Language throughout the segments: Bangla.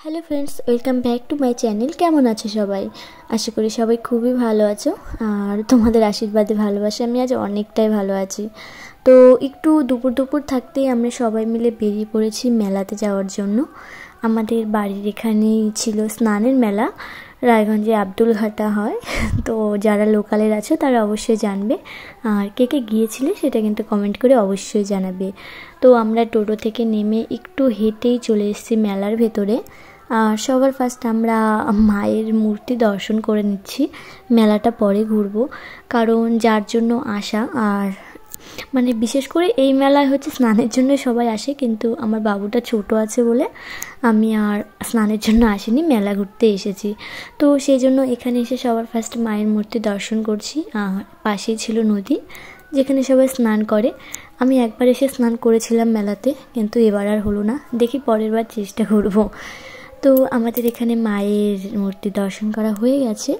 Hello friends, welcome back to my channel. কেমন আছো সবাই? আশা করি সবাই খুবই ভালো আছো, আর তোমাদের আশীর্বাদে ভালোবাসা আমি আজ অনেকটাই ভালো আছি। তো একটু দুপুর থাকতেই আমরা সবাই মিলে বেরিয়ে পড়েছি মেলাতে যাওয়ার জন্য। আমাদের বাড়ির এখানেই ছিল স্নানের মেলা, রায়গঞ্জে আব্দুলঘাটা হয়। তো যারা লোকালের আছো তারা অবশ্যই জানবে, আর কে কে গিয়েছিলে সেটা কিন্তু কমেন্ট করে অবশ্যই জানাবে। তো আমরা টোটো থেকে নেমে একটু হেঁটেই চলে এসেছি মেলার ভেতরে। আর সবার ফার্স্ট আমরা মায়ের মূর্তি দর্শন করে নিচ্ছি, মেলাটা পরে ঘুরবো। কারণ যার জন্য আসা, আর মানে বিশেষ করে এই মেলায় হচ্ছে স্নানের জন্য সবাই আসে, কিন্তু আমার বাবুটা ছোট আছে বলে আমি আর স্নানের জন্য আসিনি, মেলা ঘুরতে এসেছি। তো সেই জন্য এখানে এসে সবার ফার্স্ট মায়ের মূর্তি দর্শন করছি। আর পাশেই ছিল নদী, যেখানে সবাই স্নান করে। আমি একবার এসে স্নান করেছিলাম মেলাতে, কিন্তু এবার আর হলো না, দেখি পরের বার চেষ্টা করবো। তো আমাদের এখানে মায়ের মূর্তি দর্শন করা হয়ে গেছে,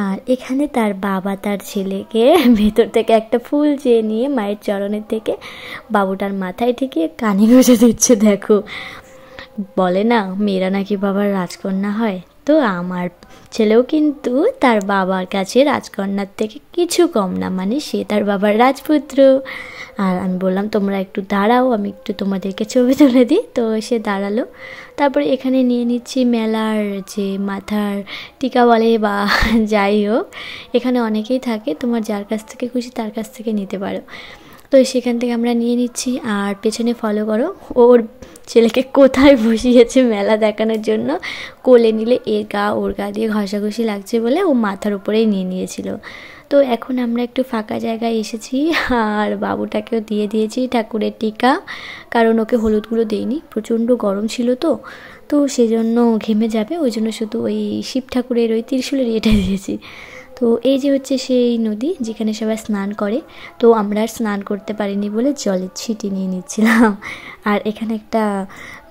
আর এখানে তার বাবা তার ছেলেকে ভেতর থেকে একটা ফুল চেয়ে নিয়ে মায়ের চরণের থেকে বাবুটার মাথায় ঠেকিয়ে কানে গুঁজে দিচ্ছে। দেখো, বলে না মেয়েরা নাকি বাবার রাজকন্যা হয়, তো আমার ছেলেও কিন্তু তার বাবার কাছে রাজকন্যার থেকে কিছু কম না, মানে সে তার বাবার রাজপুত্র। আর আমি বললাম তোমরা একটু দাঁড়াও, আমি একটু তোমাদেরকে ছবি তুলে দিই। তো সে দাঁড়ালো। তারপরে এখানে নিয়ে নিচ্ছি মেলার যে মাথার টিকা বলে বা যাই হোক, এখানে অনেকেই থাকে, তোমার যার কাছ থেকে খুশি তার কাছ থেকে নিতে পারো। তো সেখান থেকে আমরা নিয়ে নিচ্ছি, আর পেছনে ফলো করো ওর ছেলেকে কোথায় বসিয়েছে মেলা দেখানোর জন্য। কোলে নিলে এর গা ওর গা দিয়ে ঘষাঘষি লাগছে বলে ও মাথার উপরেই নিয়ে নিয়েছিল। তো এখন আমরা একটু ফাঁকা জায়গায় এসেছি, আর বাবুটাকেও দিয়ে দিয়েছি ঠাকুরের টিকা, কারণ ওকে হলুদগুলো দেইনি, প্রচণ্ড গরম ছিল। তো সেজন্য ঘেমে যাবে, ওই জন্য শুধু ওই শিব ঠাকুরের ওই ত্রিশূলের এটা দিয়েছি। তো এই যে হচ্ছে সেই নদী যেখানে সবাই স্নান করে। তো আমরা আর স্নান করতে পারিনি বলে জলের ছিটি নিয়ে নিচ্ছিলাম। আর এখানে একটা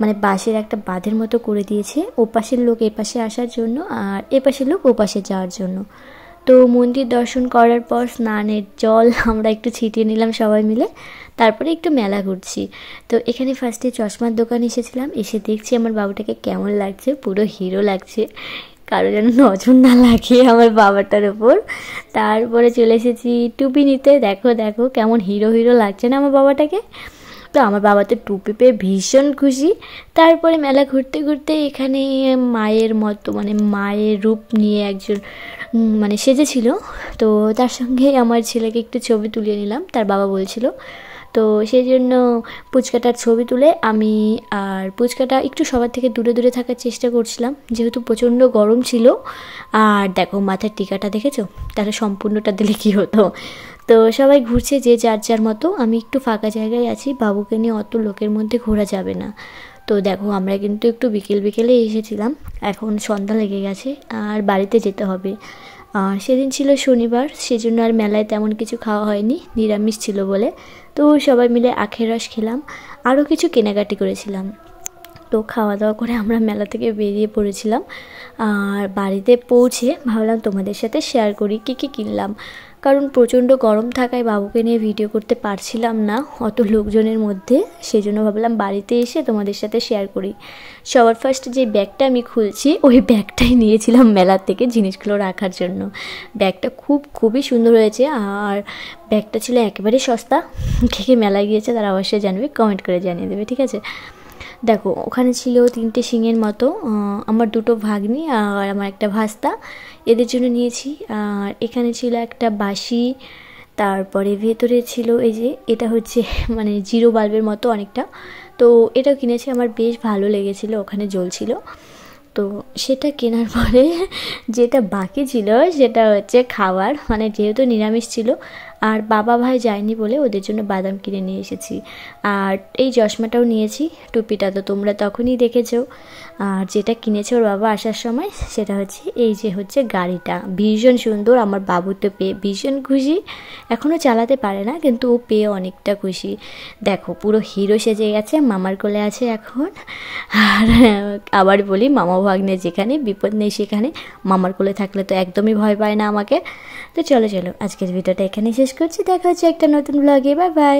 মানে বাঁশের একটা বাঁধের মতো করে দিয়েছে, ওপাশের লোক এপাশে আসার জন্য আর এপাশের লোক ওপাশে যাওয়ার জন্য। তো মন্দির দর্শন করার পর স্নানের জল আমরা একটু ছিটিয়ে নিলাম সবাই মিলে, তারপরে একটু মেলা ঘুরছি। তো এখানে ফার্স্টে চশমার দোকান এসেছিলাম, এসে দেখছি আমার বাবুটাকে কেমন লাগছে, পুরো হিরো লাগছে, কারো যেন নজর না লাগে আমার বাবাটার ওপর। তারপরে চলে এসেছি টুপি নিতে। দেখো দেখো কেমন হিরো হিরো লাগছে না আমার বাবাটাকে। তো আমার বাবা তো টুপি পেয়ে ভীষণ খুশি। তারপরে মেলা ঘুরতে ঘুরতে এখানে মায়ের মতো মানে মায়ের রূপ নিয়ে একজন মানে সেজেছিল, তো তার সঙ্গে আমার ছেলেকে একটু ছবি তুলিয়ে নিলাম, তার বাবা বলছিল। তো সেই জন্য পুচকাটার ছবি তুলে আমি আর পুচকাটা একটু সবার থেকে দূরে দূরে থাকার চেষ্টা করছিলাম, যেহেতু প্রচণ্ড গরম ছিল। আর দেখো মাথার টিকাটা দেখেছো, তাহলে সম্পূর্ণটা দিলে কী হতো। তো সবাই ঘুরছে যে যার যার মতো, আমি একটু ফাঁকা জায়গায় আছি, বাবুকে নিয়ে অত লোকের মধ্যে ঘোরা যাবে না। তো দেখো আমরা কিন্তু একটু বিকেলে এসেছিলাম, এখন সন্ধ্যা লেগে গেছে আর বাড়িতে যেতে হবে। আর সেদিন ছিল শনিবার, সেজন্য আর মেলায় তেমন কিছু খাওয়া হয়নি, নিরামিষ ছিল বলে। তো সবাই মিলে আখের রস খেলাম, আরও কিছু কেনাকাটি করেছিলাম। তো খাওয়া দাওয়া করে আমরা মেলা থেকে বেরিয়ে পড়েছিলাম। আর বাড়িতে পৌঁছে ভাবলাম তোমাদের সাথে শেয়ার করি কী কী কিনলাম, কারণ প্রচণ্ড গরম থাকায় বাবুকে নিয়ে ভিডিও করতে পারছিলাম না অত লোকজনের মধ্যে, সেই জন্য ভাবলাম বাড়িতে এসে তোমাদের সাথে শেয়ার করি। সবার ফার্স্ট যে ব্যাগটা আমি খুলছি, ওই ব্যাগটাই নিয়েছিলাম মেলার থেকে জিনিসগুলো রাখার জন্য। ব্যাগটা খুবই সুন্দর হয়েছে, আর ব্যাগটা ছিল একেবারে সস্তা। কে মেলায় গিয়েছে তারা অবশ্যই জানবে, কমেন্ট করে জানিয়ে দেবে, ঠিক আছে। দেখো ওখানে ছিল 3টে সিংয়ের মতো, আমার 2টো ভাগ্নি আর আমার একটা ভাস্তা, এদের জন্য নিয়েছি। আর এখানে ছিল একটা বাঁশি, তারপরে ভেতরে ছিল এই যে এটা হচ্ছে মানে জিরো বাল্বের মতো অনেকটা, তো এটাও কিনেছি, আমার বেশ ভালো লেগেছিলো, ওখানে জ্বলছিল। তো সেটা কেনার পরে যেটা বাকি ছিল সেটা হচ্ছে খাবার, মানে যেহেতু নিরামিষ ছিল আর বাবা ভাই যায়নি বলে ওদের জন্য বাদাম কিনে নিয়ে এসেছি। আর এই চশমাটাও নিয়েছি, টুপিটা তো তোমরা তখনই দেখেছো। আর যেটা কিনেছে ওর বাবা আসার সময় সেটা হচ্ছে এই যে হচ্ছে গাড়িটা, ভীষণ সুন্দর। আমার বাবু তো পেয়ে ভীষণ খুশি, এখনও চালাতে পারে না কিন্তু ও পেয়ে অনেকটা খুশি। দেখো পুরো হিরো সেজে গেছে, মামার কোলে আছে এখন। আর আবার বলি মামা ভাগ্নে যেখানে বিপদ নেই সেখানে, মামার কোলে থাকলে তো একদমই ভয় পায় না আমাকে। তো চলো আজকের ভিডিওটা এখানেই শেষ করছি, দেখা হচ্ছে একটা নতুন ব্লগে, বাই বাই।